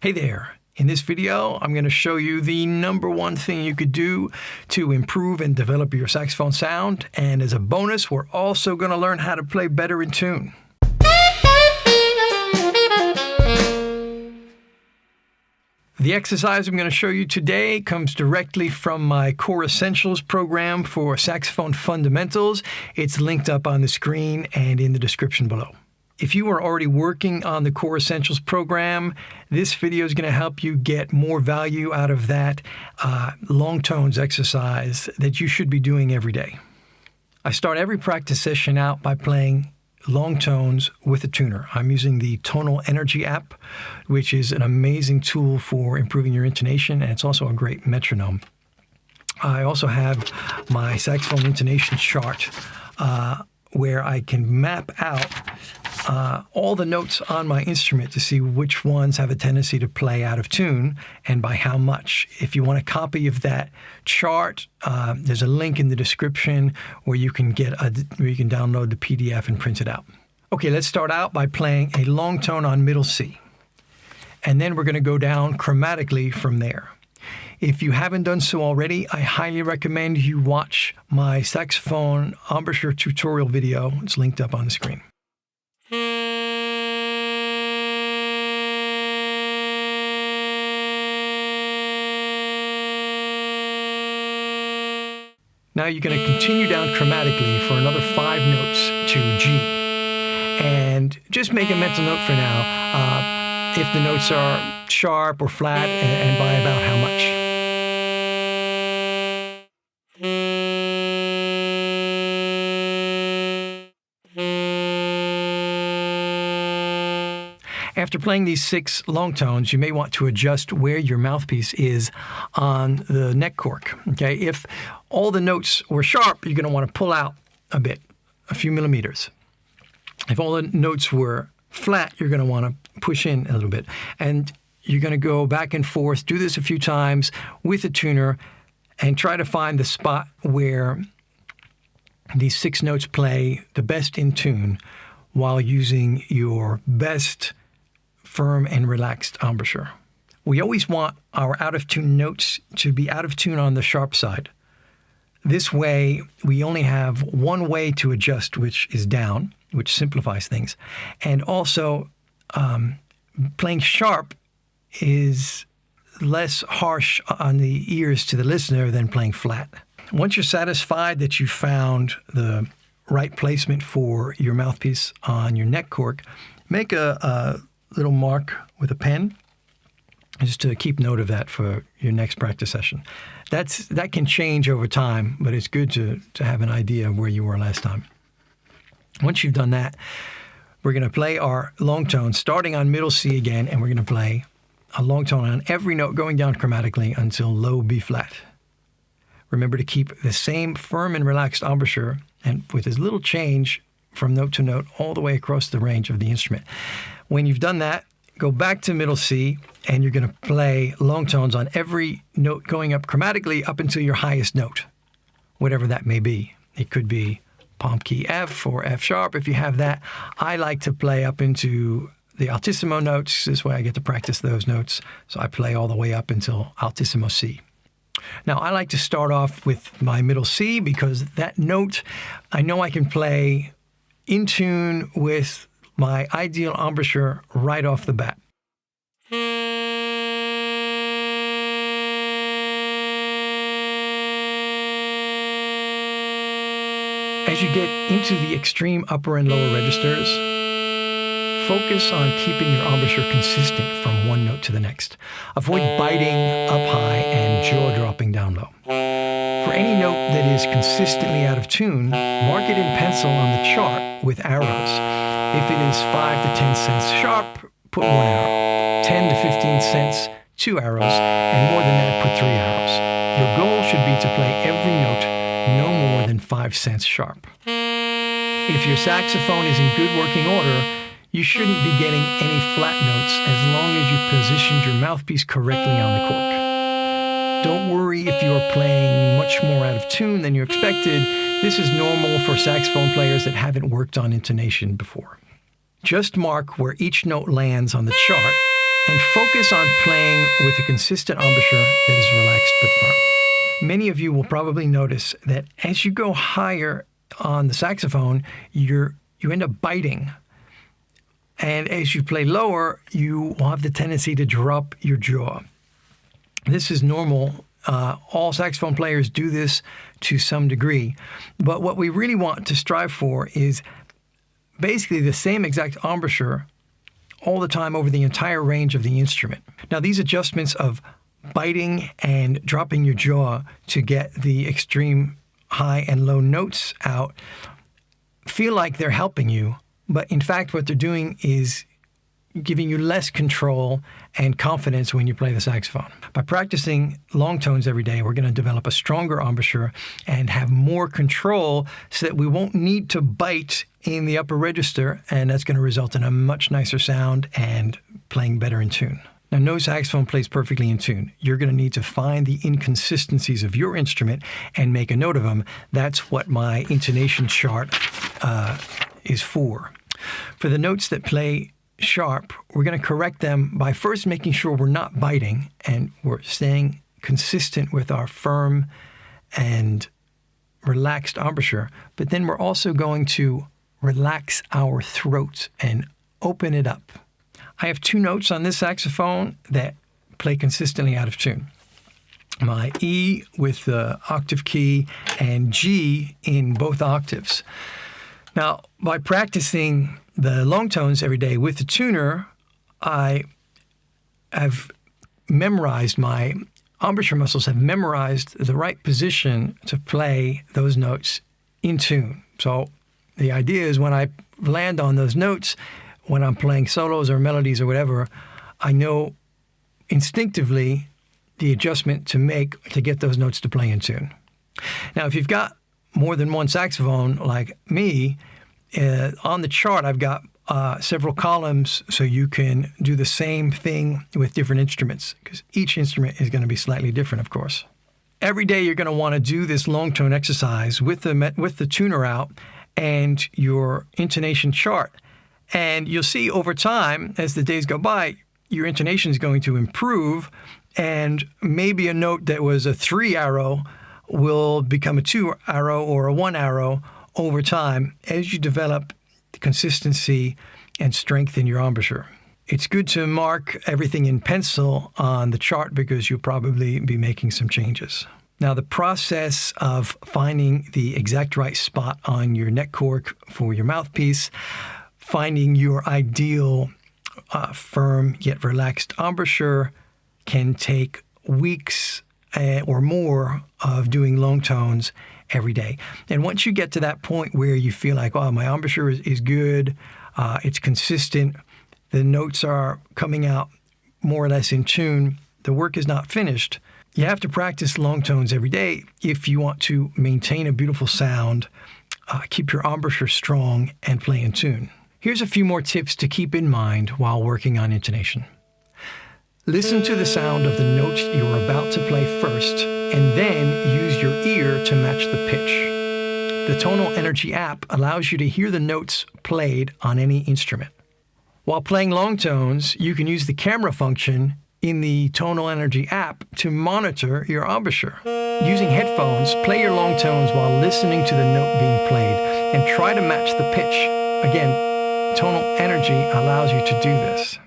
Hey there. In this video, I'm going to show you the number one thing you could do to improve and develop your saxophone sound. And as a bonus, we're also going to learn how to play better in tune. The exercise I'm going to show you today comes directly from my Core Essentials program for saxophone fundamentals. It's linked up on the screen and in the description below. If you are already working on the Core Essentials program, this video is going to help you get more value out of that long tones exercise that you should be doing every day. I start every practice session out by playing long tones with a tuner. I'm using the Tonal Energy app, which is an amazing tool for improving your intonation, and it's also a great metronome. I also have my saxophone intonation chart where I can map out all the notes on my instrument to see which ones have a tendency to play out of tune and by how much. If you want a copy of that chart, there's a link in the description where you can download the PDF and print it out. Okay, let's start out by playing a long tone on middle C. And then we're going to go down chromatically from there. If you haven't done so already, I highly recommend you watch my saxophone embouchure tutorial video. It's linked up on the screen. Now you're going to continue down chromatically for another 5 notes to G. And just make a mental note for now if the notes are sharp or flat and by about how much. After playing these 6 long tones, you may want to adjust where your mouthpiece is on the neck cork. Okay, if all the notes were sharp, you're going to want to pull out a bit, a few millimeters. If all the notes were flat, you're going to want to push in a little bit. And you're going to go back and forth, do this a few times with a tuner, and try to find the spot where these 6 notes play the best in tune while using your best firm and relaxed embouchure. We always want our out-of-tune notes to be out of tune on the sharp side. This way, we only have one way to adjust, which is down, which simplifies things. And also, playing sharp is less harsh on the ears to the listener than playing flat. Once you're satisfied that you found the right placement for your mouthpiece on your neck cork, make a little mark with a pen just to keep note of that for your next practice session. That can change over time, but it's good to have an idea of where you were last time. Once you've done that, we're going to play our long tone starting on middle C again, and we're going to play a long tone on every note going down chromatically until low B flat. Remember to keep the same firm and relaxed embouchure and with as little change from note to note all the way across the range of the instrument. When you've done that, go back to middle C, and you're going to play long tones on every note going up chromatically up until your highest note, whatever that may be. It could be palm key F or F sharp if you have that. I like to play up into the altissimo notes. This way I get to practice those notes. So I play all the way up until altissimo C. Now, I like to start off with my middle C because that note, I know I can play in tune with my ideal embouchure right off the bat. As you get into the extreme upper and lower registers, focus on keeping your embouchure consistent from one note to the next. Avoid biting up high and jaw dropping down low. For any note that is consistently out of tune, mark it in pencil on the chart with arrows. If it is 5 to 10 cents sharp, put 1 arrow. 10 to 15 cents, 2 arrows. And more than that, put 3 arrows. Your goal should be to play every note no more than 5 cents sharp. If your saxophone is in good working order, you shouldn't be getting any flat notes as long as you positioned your mouthpiece correctly on the cork. Don't worry if you are playing much more out of tune than you expected. This is normal for saxophone players that haven't worked on intonation before. Just mark where each note lands on the chart and focus on playing with a consistent embouchure that is relaxed but firm. Many of you will probably notice that as you go higher on the saxophone, you end up biting. And as you play lower, you will have the tendency to drop your jaw. This is normal. All saxophone players do this to some degree. But what we really want to strive for is basically the same exact embouchure all the time over the entire range of the instrument. Now, these adjustments of biting and dropping your jaw to get the extreme high and low notes out feel like they're helping you, but in fact what they're doing is giving you less control and confidence when you play the saxophone. By practicing long tones every day, we're going to develop a stronger embouchure and have more control so that we won't need to bite in the upper register, and that's going to result in a much nicer sound and playing better in tune. Now, no saxophone plays perfectly in tune. You're going to need to find the inconsistencies of your instrument and make a note of them. That's what my intonation chart is for. For the notes that play sharp, we're going to correct them by first making sure we're not biting and we're staying consistent with our firm and relaxed embouchure. But then we're also going to relax our throat and open it up. I have two notes on this saxophone that play consistently out of tune. My E with the octave key and G in both octaves. Now, by practicing the long tones every day with the tuner, I have memorized, my embouchure muscles have memorized the right position to play those notes in tune. So the idea is when I land on those notes, when I'm playing solos or melodies or whatever, I know instinctively the adjustment to make to get those notes to play in tune. Now, if you've got more than one saxophone like me, on the chart I've got several columns so you can do the same thing with different instruments, because each instrument is going to be slightly different, of course. Every day you're going to want to do this long tone exercise with the tuner out and your intonation chart. And you'll see over time, as the days go by, your intonation is going to improve, and maybe a note that was a 3-arrow will become a 2-arrow or a 1-arrow over time as you develop consistency and strength in your embouchure. It's good to mark everything in pencil on the chart because you'll probably be making some changes. Now, the process of finding the exact right spot on your neck cork for your mouthpiece, finding your ideal firm yet relaxed embouchure can take weeks or more of doing long tones every day. And once you get to that point where you feel like, oh, my embouchure is good, it's consistent, the notes are coming out more or less in tune, the work is not finished, you have to practice long tones every day if you want to maintain a beautiful sound, keep your embouchure strong, and play in tune. Here's a few more tips to keep in mind while working on intonation. Listen to the sound of the note you're about to play first, and then use your ear to match the pitch. The Tonal Energy app allows you to hear the notes played on any instrument. While playing long tones, you can use the camera function in the Tonal Energy app to monitor your embouchure. Using headphones, play your long tones while listening to the note being played, and try to match the pitch. Again, Tonal Energy allows you to do this.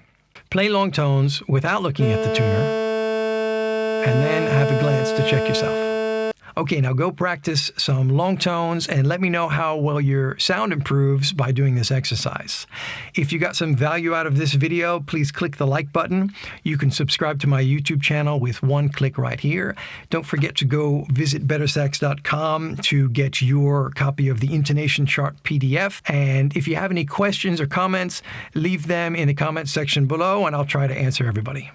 Play long tones without looking at the tuner, and then have a glance to check yourself. Okay, now go practice some long tones and let me know how well your sound improves by doing this exercise. If you got some value out of this video, please click the like button. You can subscribe to my YouTube channel with one click right here. Don't forget to go visit BetterSax.com to get your copy of the Intonation Chart PDF. And if you have any questions or comments, leave them in the comments section below and I'll try to answer everybody.